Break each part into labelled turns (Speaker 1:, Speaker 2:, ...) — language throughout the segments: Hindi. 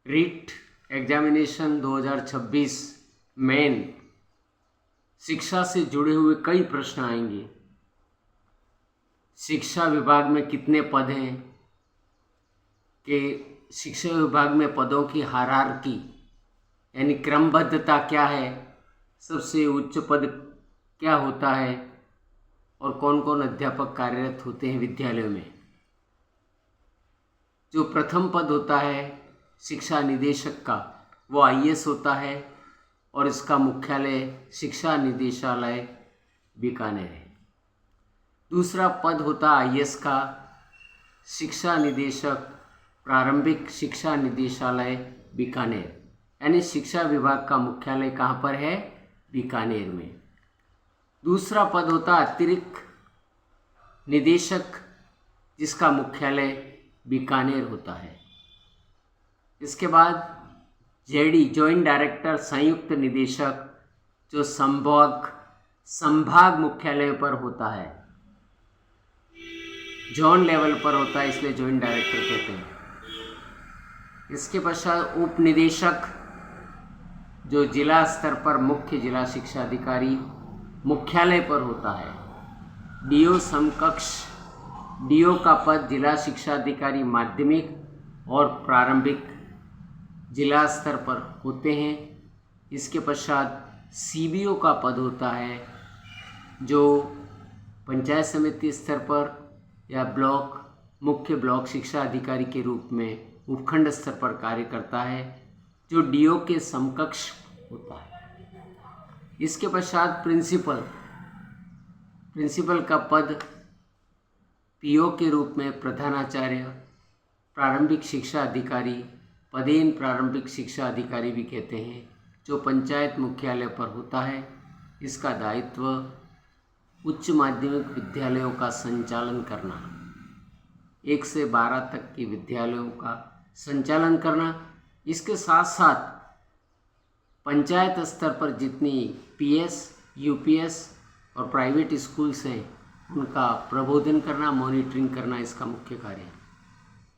Speaker 1: रीट एग्जामिनेशन 2026 मेन शिक्षा से जुड़े हुए कई प्रश्न आएंगे। शिक्षा विभाग में कितने पद हैं, कि शिक्षा विभाग में पदों की हायरार्की यानी क्रमबद्धता क्या है, सबसे उच्च पद क्या होता है और कौन कौन अध्यापक कार्यरत होते हैं विद्यालयों में। जो प्रथम पद होता है शिक्षा निदेशक का, वो आईएएस होता है और इसका मुख्यालय शिक्षा निदेशालय बीकानेर है। दूसरा पद होता है आईएएस का शिक्षा निदेशक प्रारंभिक शिक्षा निदेशालय बीकानेर, यानी शिक्षा विभाग का मुख्यालय कहाँ पर है, बीकानेर में। दूसरा पद होता है अतिरिक्त निदेशक, जिसका मुख्यालय बीकानेर होता है। इसके बाद जेडी जॉइंट डायरेक्टर संयुक्त निदेशक, जो संभाग मुख्यालय पर होता है, जोन लेवल पर होता है, इसलिए जॉइंट डायरेक्टर कहते हैं। इसके पश्चात उप निदेशक, जो जिला स्तर पर मुख्य जिला शिक्षा अधिकारी मुख्यालय पर होता है। डीओ समकक्ष, डीओ का पद जिला शिक्षा अधिकारी माध्यमिक और प्रारंभिक जिला स्तर पर होते हैं। इसके पश्चात सीबीओ का पद होता है, जो पंचायत समिति स्तर पर या मुख्य ब्लॉक शिक्षा अधिकारी के रूप में उपखंड स्तर पर कार्य करता है, जो डीओ के समकक्ष होता है। इसके पश्चात प्रिंसिपल का पद पीओ के रूप में प्रधानाचार्य, प्रारंभिक शिक्षा अधिकारी, पदेन प्रारंभिक शिक्षा अधिकारी भी कहते हैं, जो पंचायत मुख्यालय पर होता है। इसका दायित्व उच्च माध्यमिक विद्यालयों का संचालन करना, 1 से 12 तक के विद्यालयों का संचालन करना। इसके साथ साथ पंचायत स्तर पर जितनी पीएस, यूपीएस और प्राइवेट स्कूल्स हैं, उनका प्रबोधन करना, मॉनिटरिंग करना इसका मुख्य कार्य है।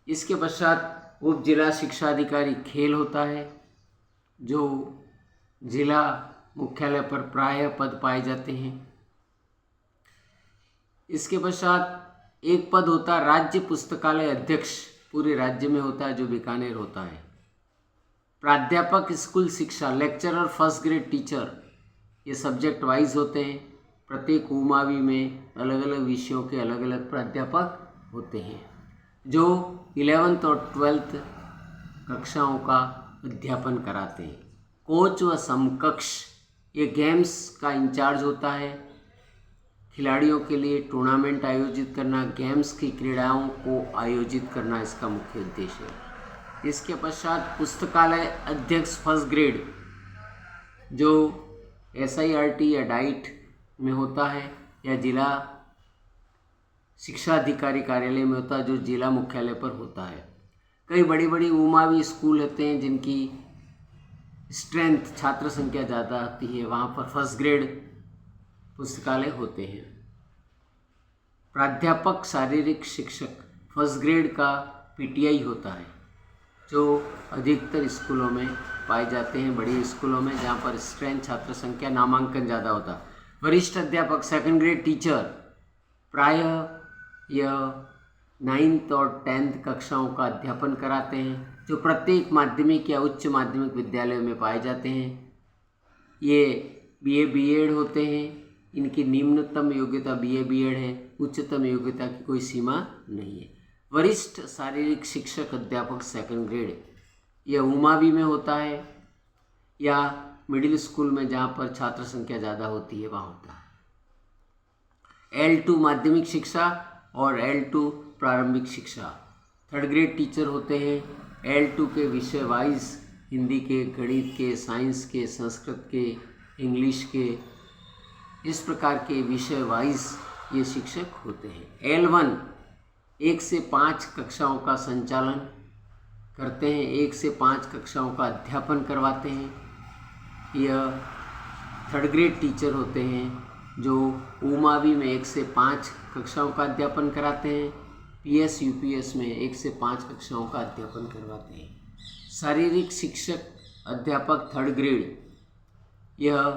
Speaker 1: इसके पश्चात उप जिला शिक्षा अधिकारी खेल होता है, जो जिला मुख्यालय पर प्रायः पद पाए जाते हैं। इसके पश्चात एक पद होता है राज्य पुस्तकालय अध्यक्ष, पूरे राज्य में होता है, जो बीकानेर होता है। प्राध्यापक स्कूल शिक्षा, लेक्चरर फर्स्ट ग्रेड टीचर, ये सब्जेक्ट वाइज होते हैं। प्रत्येक उमावी में अलग अलग विषयों के अलग अलग प्राध्यापक होते हैं, जो 11th और 12th कक्षाओं का अध्यापन कराते हैं। कोच व समकक्ष, ये गेम्स का इंचार्ज होता है। खिलाड़ियों के लिए टूर्नामेंट आयोजित करना, गेम्स की क्रीड़ाओं को आयोजित करना इसका मुख्य उद्देश्य है। इसके पश्चात पुस्तकालय अध्यक्ष फर्स्ट ग्रेड, जो एसआईआरटी या डाइट में होता है या जिला शिक्षा अधिकारी कार्यालय में होता है, जो जिला मुख्यालय पर होता है। कई बड़ी बड़ी उमावी स्कूल होते हैं जिनकी स्ट्रेंथ, छात्र संख्या ज़्यादा आती है, वहाँ पर फर्स्ट ग्रेड पुस्तकालय होते हैं। प्राध्यापक शारीरिक शिक्षक, फर्स्ट ग्रेड का पीटीआई होता है, जो अधिकतर स्कूलों में पाए जाते हैं, बड़ी स्कूलों में जहाँ पर स्ट्रेंथ, छात्र संख्या, नामांकन ज़्यादा होता है। वरिष्ठ अध्यापक सेकंड ग्रेड टीचर, प्रायः यह 9th और 10th कक्षाओं का अध्यापन कराते हैं, जो प्रत्येक माध्यमिक या उच्च माध्यमिक विद्यालयों में पाए जाते हैं। ये बीए बीएड होते हैं। इनकी निम्नतम योग्यता बीए बीएड है, उच्चतम योग्यता की कोई सीमा नहीं है। वरिष्ठ शारीरिक शिक्षक अध्यापक सेकंड ग्रेड, यह उमावी में होता है या मिडिल स्कूल में जहाँ पर छात्र संख्या ज़्यादा होती है वहाँ होता है। L2 माध्यमिक शिक्षा और L2 प्रारंभिक शिक्षा। थर्ड ग्रेड टीचर होते हैं। L2 के विषय वाइज हिंदी के, गणित के, साइंस के, संस्कृत के, इंग्लिश के, इस प्रकार के विषय वाइज ये शिक्षक होते हैं। L1 1 से 5 कक्षाओं का संचालन करते हैं, 1 से 5 कक्षाओं का अध्यापन करवाते हैं। यह थर्ड ग्रेड टीचर होते हैं, जो उमावी में 1 से 5 कक्षाओं का अध्यापन कराते हैं। पीएस यूपीएस में 1 से 5 कक्षाओं का अध्यापन करवाते हैं। शारीरिक शिक्षक अध्यापक थर्ड ग्रेड, यह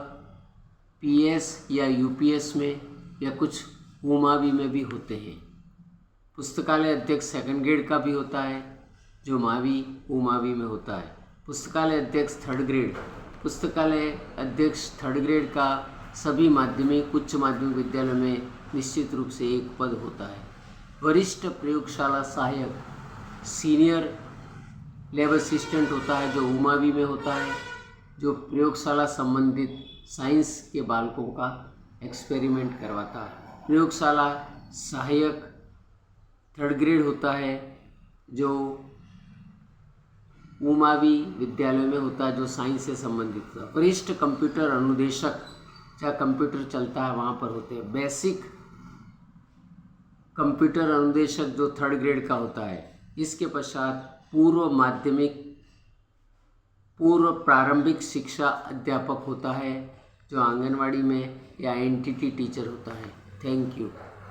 Speaker 1: पीएस या यूपीएस में या कुछ उमावी में भी होते हैं। पुस्तकालय अध्यक्ष सेकंड ग्रेड का भी होता है, जो मावी उमावी में होता है। पुस्तकालय अध्यक्ष थर्ड ग्रेड, पुस्तकालय अध्यक्ष थर्ड ग्रेड का सभी माध्यमिक उच्च माध्यमिक विद्यालयों में निश्चित रूप से एक पद होता है। वरिष्ठ प्रयोगशाला सहायक सीनियर लैब असिस्टेंट होता है, जो उमावी में होता है, जो प्रयोगशाला संबंधित साइंस के बालकों का एक्सपेरिमेंट करवाता है। प्रयोगशाला सहायक थर्ड ग्रेड होता है, जो उमावी विद्यालय में होता है, जो साइंस से संबंधित होता है। वरिष्ठ कंप्यूटर अनुदेशक, जहाँ कंप्यूटर चलता है वहाँ पर होते हैं। बेसिक कंप्यूटर अनुदेशक जो थर्ड ग्रेड का होता है। इसके पश्चात पूर्व प्रारंभिक शिक्षा अध्यापक होता है, जो आंगनवाड़ी में या एनटीटी टीचर होता है। Thank you.